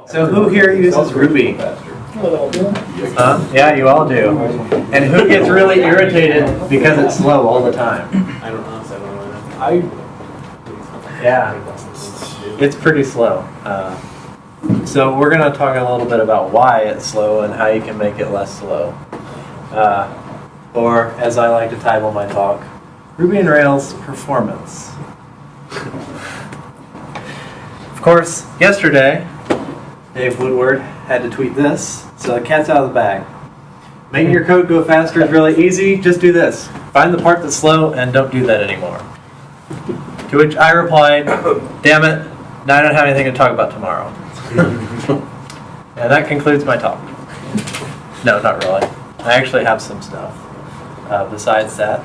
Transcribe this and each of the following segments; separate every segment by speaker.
Speaker 1: So who here uses Ruby? Yeah, you all do. And who gets really irritated because it's slow all the time?
Speaker 2: I don't know.
Speaker 1: Yeah, it's pretty slow. So we're going to talk a little bit about why it's slow and how you can make it less slow. Or, as I like to title my talk, Ruby on Rails Performance. Of course, yesterday, Dave Woodward had to tweet this, so the cat's out of the bag. Making your code go faster is really easy. Just do this. Find the part that's slow and don't do that anymore. To which I replied, damn it, now I don't have anything to talk about tomorrow. And that concludes my talk. No, not really. I actually have some stuff besides that.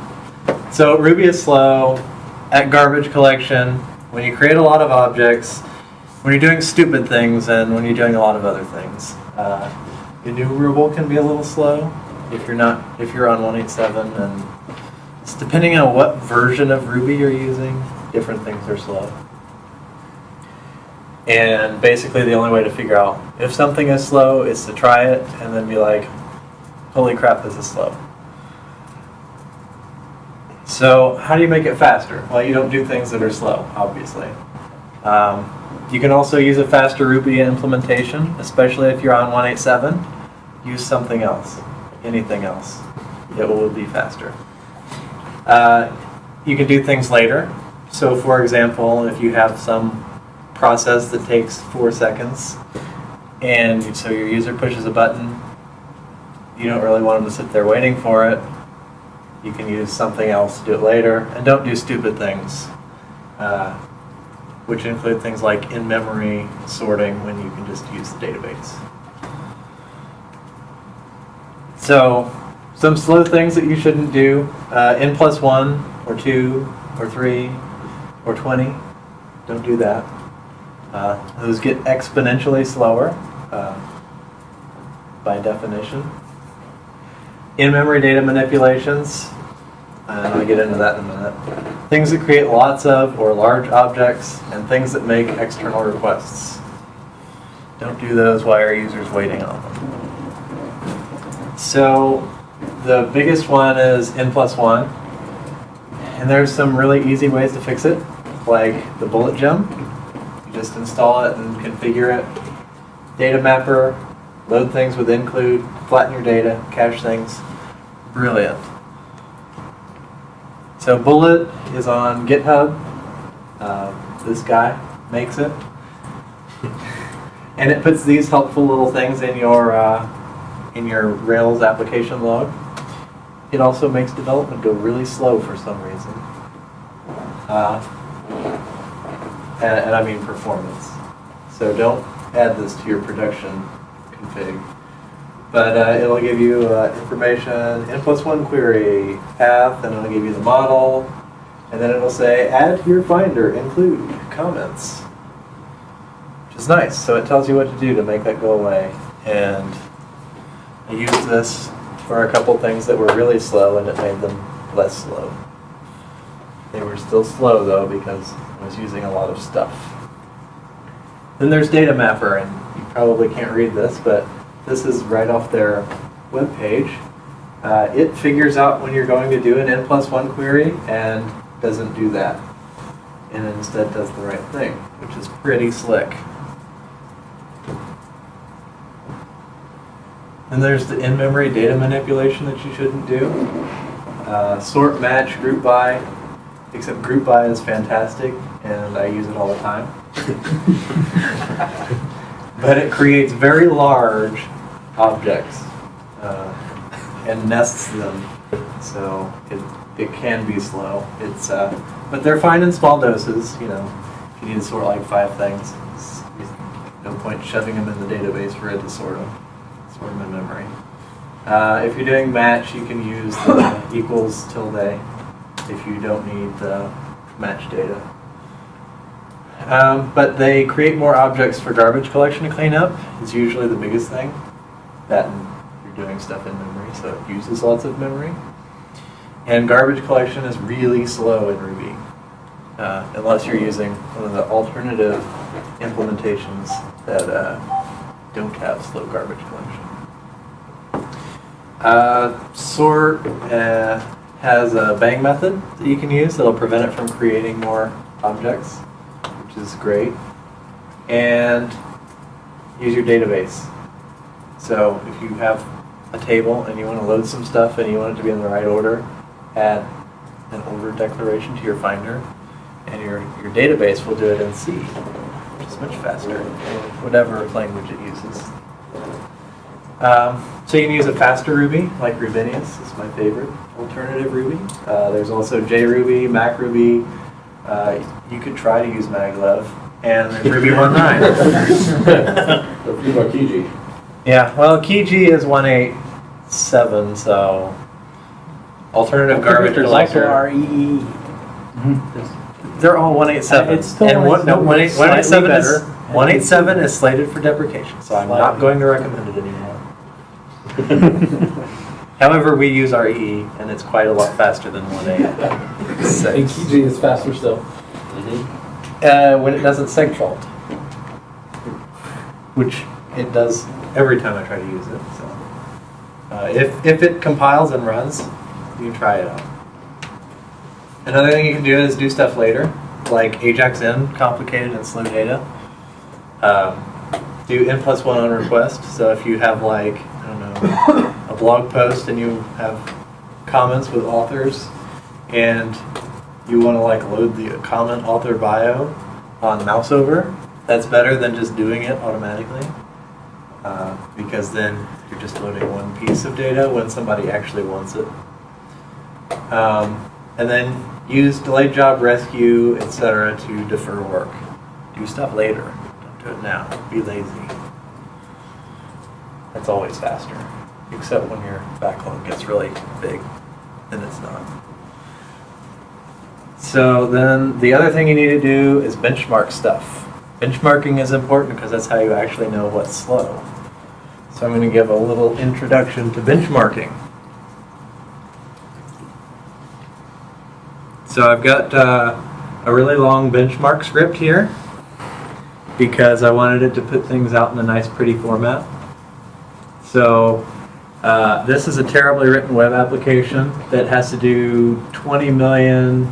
Speaker 1: So Ruby is slow at garbage collection, when you create a lot of objects, when you're doing stupid things, and when you're doing a lot of other things. Enumerable can be a little slow if you're on 187, and it's depending on what version of Ruby you're using, different things are slow. And basically the only way to figure out if something is slow is to try it and then be like, holy crap, this is slow. So how do you make it faster? Well, you don't do things that are slow, obviously. You can also use a faster Ruby implementation, especially if you're on 187. Use something else, anything else. It will be faster. You can do things later. So for example, if you have some process that takes 4 seconds, and so your user pushes a button, you don't really want them to sit there waiting for it. You can use something else to do it later, and don't do stupid things, which include things like in-memory sorting when you can just use the database. So, some slow things that you shouldn't do, n+1 or 2 or 3 or 20, don't do that. Those get exponentially slower by definition. In-memory data manipulations, and I'll get into that in a minute. Things that create lots of or large objects, and things that make external requests. Don't do those while your user's waiting on them. So the biggest one is n+1, and there's some really easy ways to fix it, like the bullet gem. You just install it and configure it. Data mapper, load things with include, flatten your data, cache things. Brilliant. So Bullet is on GitHub. This guy makes it. And it puts these helpful little things in your Rails application log. It also makes development go really slow for some reason. And I mean performance. So don't add this to your production config. But it'll give you information, n+1 query, path, and it'll give you the model. And then it'll say, add to your finder, include comments. Which is nice. So it tells you what to do to make that go away. And I used this for a couple things that were really slow, and it made them less slow. They were still slow, though, because I was using a lot of stuff. Then there's Data Mapper, and you probably can't read this, but this is right off their web page. It figures out when you're going to do an n+1 query and doesn't do that. And instead does the right thing, which is pretty slick. And there's the in-memory data manipulation that you shouldn't do. Sort, match, group by, except group by is fantastic, and I use it all the time. But it creates very large objects and nests them, so it can be slow. But they're fine in small doses. You know, if you need to sort like 5 things, there's no point shoving them in the database for it to sort them. Sort them in memory. If you're doing match, you can use the equals tilde if you don't need the match data. But they create more objects for garbage collection to clean up. It's usually the biggest thing. That and you're doing stuff in memory, so it uses lots of memory. And garbage collection is really slow in Ruby, unless you're using one of the alternative implementations that don't have slow garbage collection. Sort has a bang method that you can use that'll prevent it from creating more objects, which is great. And use your database. So if you have a table and you want to load some stuff and you want it to be in the right order, add an order declaration to your Finder, and your database will do it in C, which is much faster, whatever language it uses. So you can use a faster Ruby, like Rubinius is my favorite alternative Ruby. There's also JRuby, MacRuby. You could try to use maglev, and there's Ruby 1.9.
Speaker 2: What about Kiji?
Speaker 1: Yeah, well, Kiji is 1.8.7, so alternative garbage
Speaker 3: There's
Speaker 1: collector.
Speaker 3: also REE.
Speaker 1: They're all 1.8.7.
Speaker 3: It's still
Speaker 1: and
Speaker 3: nice,
Speaker 1: no,
Speaker 3: slightly
Speaker 1: 1.8.7
Speaker 3: better.
Speaker 1: is 1.8.7 is slated for deprecation, so I'm not
Speaker 3: Slightly.
Speaker 1: going to recommend it anymore. However, we use REE, and it's quite a lot faster than 1.8.6.
Speaker 3: And Kiji is faster still.
Speaker 1: When it doesn't segfault, which it does every time I try to use it. So, if it compiles and runs, you can try it out. Another thing you can do is do stuff later, like AJAX-in, complicated and slow data. Do N+1 on request. So if you have like, I don't know, a blog post and you have comments with authors, and you want to like load the comment author bio on mouse over, that's better than just doing it automatically. Because then you're just loading one piece of data when somebody actually wants it. And then use delayed job rescue, etc. to defer work. Do stuff later. Don't do it now. Be lazy. That's always faster. Except when your backlog gets really big, then it's not. So then the other thing you need to do is benchmark stuff. Benchmarking is important because that's how you actually know what's slow. So I'm going to give a little introduction to benchmarking. So I've got a really long benchmark script here because I wanted it to put things out in a nice pretty format. So this is a terribly written web application that has to do 20 million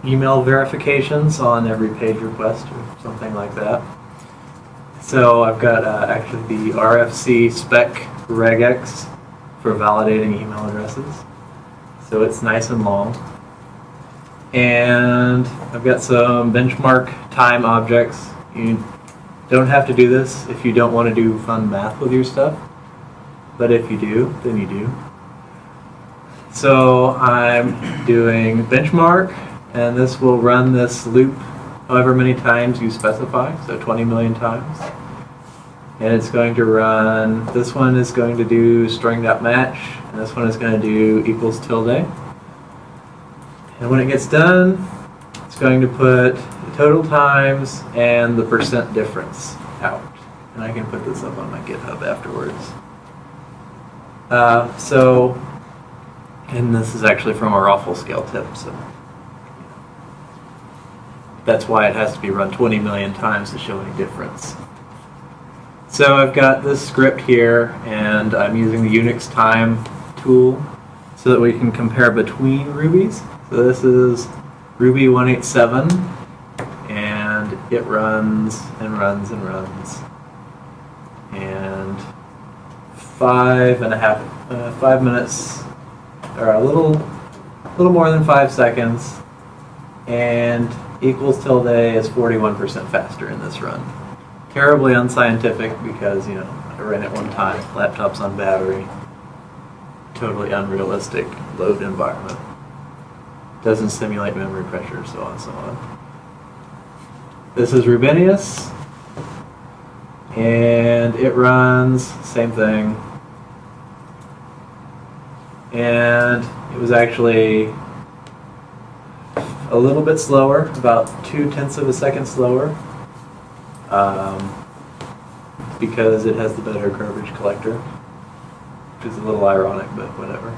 Speaker 1: email verifications on every page request or something like that. So I've got actually the RFC spec regex for validating email addresses. So it's nice and long. And I've got some benchmark time objects. You don't have to do this if you don't want to do fun math with your stuff. But if you do, then you do. So I'm doing benchmark, and this will run this loop however many times you specify, so 20 million times. And it's going to run, this one is going to do string.match, and this one is going to do equals tilde. And when it gets done, it's going to put the total times and the percent difference out. And I can put this up on my GitHub afterwards. And this is actually from a Raffle scale tip, so that's why it has to be run 20 million times to show any difference. So I've got this script here, and I'm using the Unix time tool so that we can compare between Rubies. So this is Ruby 1.8.7, and it runs and runs and runs. And 5 minutes, or a little more than 5 seconds, and equals tilde is 41% faster in this run. Terribly unscientific because, you know, I ran it one time, laptop's on battery, totally unrealistic load environment. Doesn't simulate memory pressure, so on and so on. This is Rubinius, and it runs, same thing. And it was actually a little bit slower, about 0.2 of a second slower, because it has the better garbage collector, which is a little ironic, but whatever.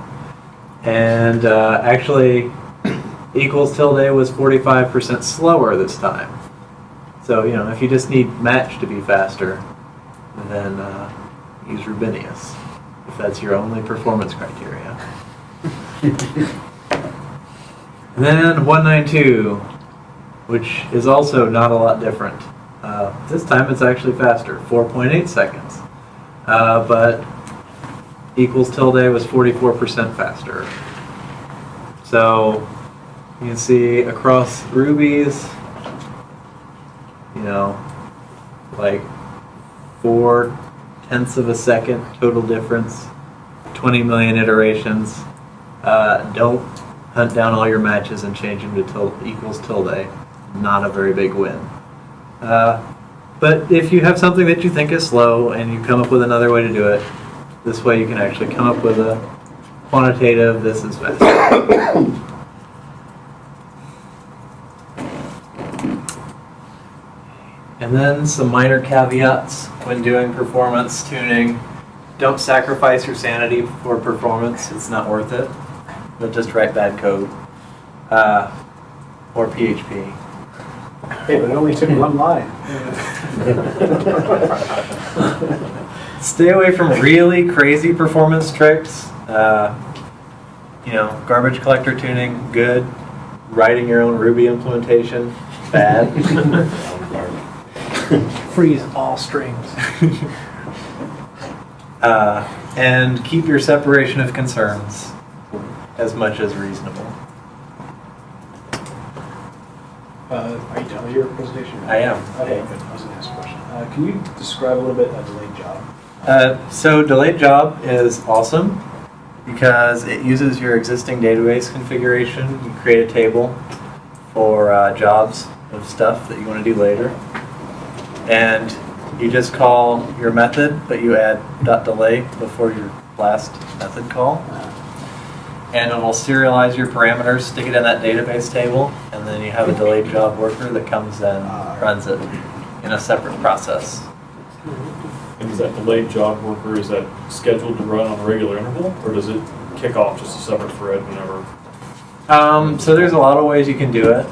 Speaker 1: And actually, equals tilde was 45% slower this time. So, you know, if you just need match to be faster, then use Rubinius, if that's your only performance criteria. And then 192, which is also not a lot different. This time it's actually faster, 4.8 seconds. But equals tilde was 44% faster. So you can see across rubies, you know, like 0.4 of a second total difference, 20 million iterations. Don't hunt down all your matches and change them to equals tilde. Not a very big win. But if you have something that you think is slow and you come up with another way to do it, this way you can actually come up with a quantitative, this is fast. And then some minor caveats when doing performance tuning. Don't sacrifice your sanity for performance. It's not worth it. But just write bad code. Or PHP.
Speaker 2: Hey, but it only took one line.
Speaker 1: Stay away from really crazy performance tricks. You know, garbage collector tuning, good. Writing your own Ruby implementation, bad.
Speaker 3: Freeze all strings.
Speaker 1: And keep your separation of concerns as much as reasonable.
Speaker 2: Are you done with your presentation?
Speaker 1: I am.
Speaker 2: Okay, good. I was going to ask a question. Can you describe a little bit a delayed job?
Speaker 1: So delayed job is awesome because it uses your existing database configuration. You create a table for jobs of stuff that you want to do later. And you just call your method, but you add .delay before your last method call. And it will serialize your parameters, stick it in that database table, and then you have a delayed job worker that comes and runs it in a separate process.
Speaker 4: And is that delayed job worker, is that scheduled to run on a regular interval, or does it kick off just a separate thread whenever?
Speaker 1: So there's a lot of ways you can do it.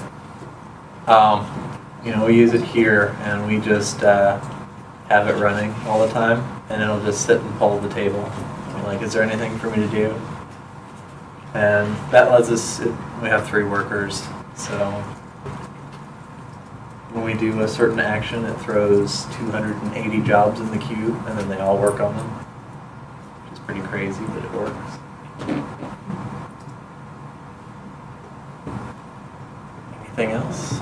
Speaker 1: You know, we use it here, and we just have it running all the time, and it'll just sit and pull the table. You're like, is there anything for me to do? And that lets us, we have 3 workers, so when we do a certain action, it throws 280 jobs in the queue, and then they all work on them. Which is pretty crazy, but it works. Anything else?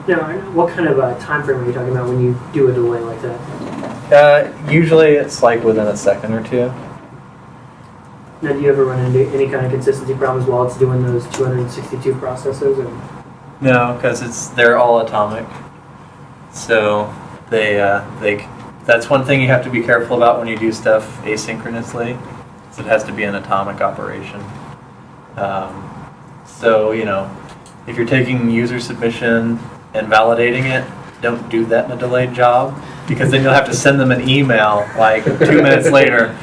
Speaker 5: Now, what kind of time frame are you talking about when you do a delay like that?
Speaker 1: Usually it's like within a second or two.
Speaker 5: Now, do you ever run into any kind of consistency problems while it's doing those 262 processes? Or?
Speaker 1: No, because they're all atomic. So that's one thing you have to be careful about when you do stuff asynchronously. Is it has to be an atomic operation. So you know, if you're taking user submission and validating it, don't do that in a delayed job, because then you'll have to send them an email like 2 minutes later.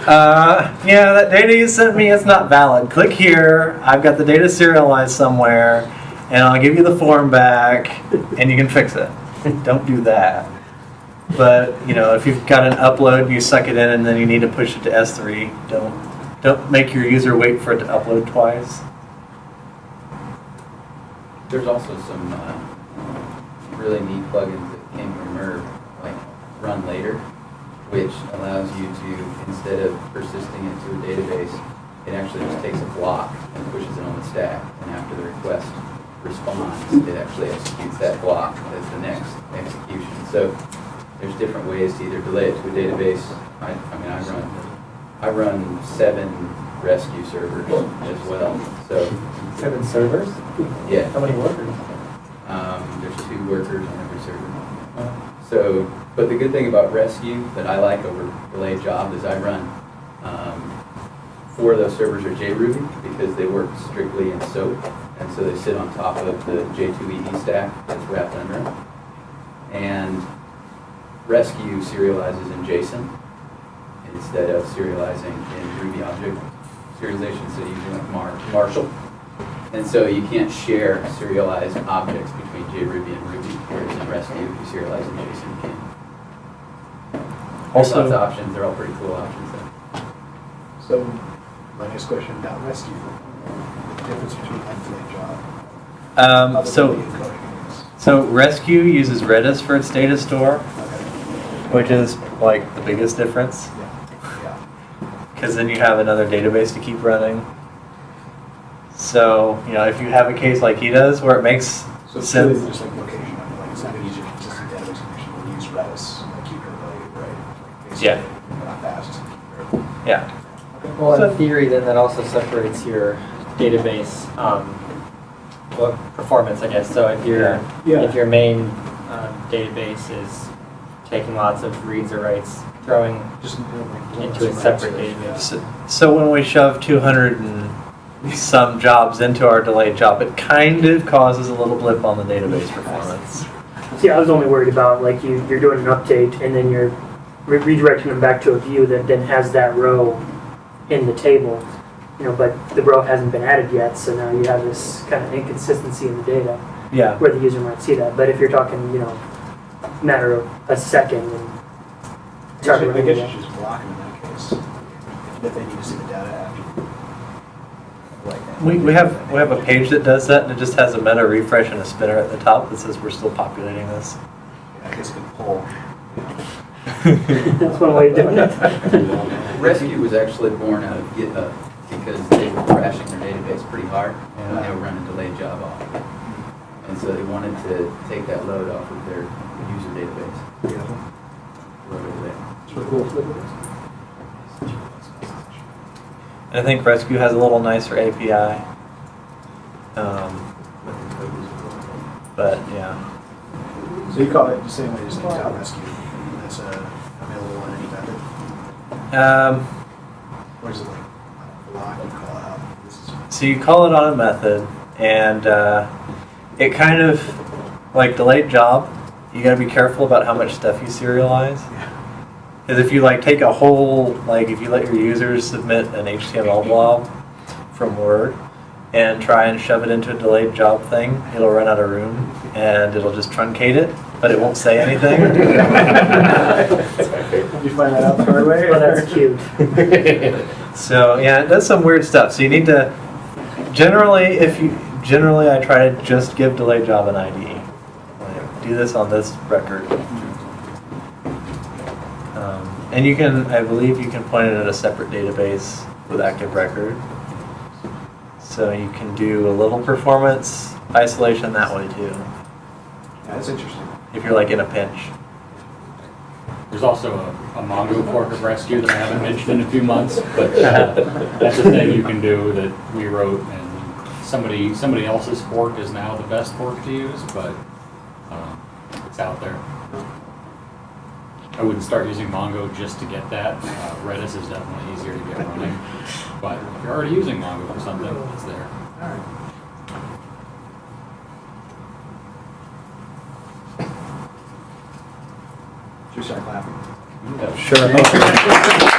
Speaker 1: Yeah, that data you sent me is not valid. Click here. I've got the data serialized somewhere, and I'll give you the form back, and you can fix it. Don't do that. But you know, if you've got an upload, you suck it in, and then you need to push it to S3. Don't make your user wait for it to upload twice.
Speaker 6: There's also some really neat plugins that came from IndyRB, like Run Later, which allows you to, instead of persisting into a database, it actually just takes a block and pushes it on the stack. And after the request responds, it actually executes that block as the next execution. So there's different ways to either delay it to a database. I run 7 rescue servers as well. So
Speaker 3: 7 servers?
Speaker 6: yeah.
Speaker 3: How many workers?
Speaker 6: There's 2 workers on every server. So, but the good thing about rescue that I like over delayed job is I run 4 of those servers are JRuby because they work strictly in SOAP, and so they sit on top of the J2EE stack that's wrapped under them. And rescue serializes in JSON instead of serializing in Ruby object serialization, so using like Marshall. And so you can't share serialized objects between JRuby and Ruby, whereas in rescue, if you serialize in JSON, you can. There's
Speaker 1: Also-
Speaker 6: lots of options, they're all pretty cool options though.
Speaker 2: So, my next question about rescue, the difference between Monthly and Job. other than
Speaker 1: So,
Speaker 2: the encoding, I guess.
Speaker 1: so Rescue uses Redis for its data store,
Speaker 2: Okay,
Speaker 1: which is like the biggest difference.
Speaker 2: yeah.
Speaker 1: Because then you have another database to keep running. So, you know, if you have a case like he does where it makes
Speaker 2: So it's really
Speaker 1: sense.
Speaker 2: just like location, I mean, like it's not gonna use your consistent database connection, we'll use Redis, like keep it related, right? Like, basically,
Speaker 1: Yeah.
Speaker 2: Not fast.
Speaker 1: Yeah.
Speaker 2: Okay.
Speaker 3: Well,
Speaker 1: So-
Speaker 3: in theory, then that also separates your database, well, performance, I guess. So if your
Speaker 2: Yeah.
Speaker 3: if your main database is taking lots of reads or writes, throwing
Speaker 2: Just
Speaker 3: into a separate database.
Speaker 1: So when we shove 200 and some jobs into our delayed job, it kind of causes a little blip on the database performance.
Speaker 5: See, I was only worried about like you're doing an update and then you're redirecting them back to a view that then has that row in the table, you know, but the row hasn't been added yet, so now you have this kind of inconsistency in the data
Speaker 1: Yeah.
Speaker 5: where the user might see that. But if you're talking, you know, matter of a second and
Speaker 2: I
Speaker 5: start
Speaker 2: guess
Speaker 5: running
Speaker 2: you
Speaker 5: that.
Speaker 2: should just block them in that case, if they need to see the data after. Like,
Speaker 1: We have a page that does that, and it just has a meta refresh and a spinner at the top that says we're still populating this.
Speaker 2: Yeah, I guess it could pull.
Speaker 5: That's one way of doing it.
Speaker 6: Rescue was actually born out of GitHub because they were crashing their database pretty hard and they were running delayed job off. And so they wanted to take that load off of their user database.
Speaker 2: Yeah.
Speaker 6: Load over there.
Speaker 2: It's really cool.
Speaker 1: And I think Rescue has a little nicer API. But yeah.
Speaker 2: So you call it the same way, just like rescue, that's available in any method? Or is it like block, you call it out? This is
Speaker 1: So you call it on a method, and it kind of, like delayed job, you gotta be careful about how much stuff you serialize. Because if you like take a whole, like if you let your users submit an HTML blob from Word and try and shove it into a delayed job thing, it'll run out of room and it'll just truncate it, but it won't say anything.
Speaker 2: Did you find that out the hard way?
Speaker 5: Well, that's cute.
Speaker 1: So yeah, it does some weird stuff. So you need to, generally I try to just give delayed job an ID. Like, do this on this record. And you can, I believe you can point it at a separate database with active record. So you can do a little performance isolation that way too,
Speaker 2: Yeah, that's interesting.
Speaker 1: if you're like in a pinch.
Speaker 7: There's also a Mongo fork of Rescue that I haven't mentioned in a few months, but that's a thing you can do that we wrote, and somebody else's fork is now the best fork to use, but it's out there. I wouldn't start using Mongo just to get that. Redis is definitely easier to get running, but if you're already using Mongo for something, it's there.
Speaker 2: All right. Should we start clapping?
Speaker 1: Sure.